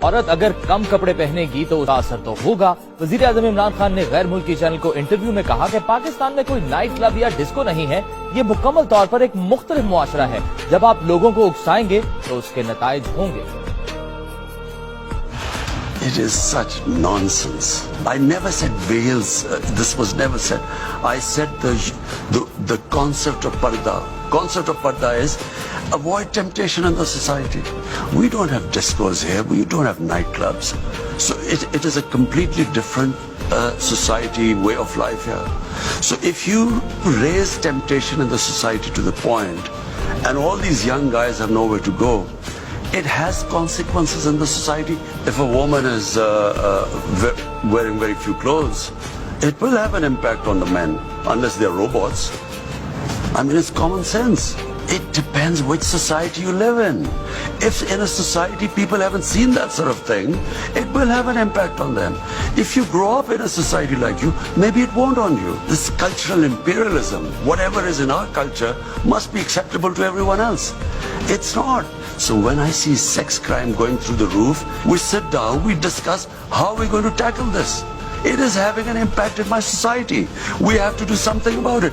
औरत अगर कम कपड़े पहनेगी तो उसका असर तो होगा। वजीर आजम इमरान खान ने गैर मुल्की चैनल को इंटरव्यू में कहा कि पाकिस्तान में कोई नाइट क्लब या डिस्को नहीं है, ये मुकम्मल तौर पर एक मुख्तलिफ मुआशरा है। जब आप लोगों को उकसाएंगे तो उसके नताइज होंगे। It is such nonsense. I never said veils. This was never said. I said the concept of Parda. Concept of Parda is avoid temptation in the society. We don't have discos here. We don't have nightclubs. So it is a completely different society, way of life here. So if you raise temptation in the society to the point, and all these young guys have nowhere to go, it has consequences in the society. If a woman is wearing very few clothes, it will have an impact on the men, unless they're robots. I mean, it's common sense. It depends which society you live in. If in a society people haven't seen that sort of thing, it will have an impact on them. If you grow up in a society like you, maybe it won't on you. This cultural imperialism, whatever is in our culture, must be acceptable to everyone else. It's not. So when I see sex crime going through the roof, we sit down, we discuss how we're going to tackle this. It is having an impact in my society. We have to do something about it.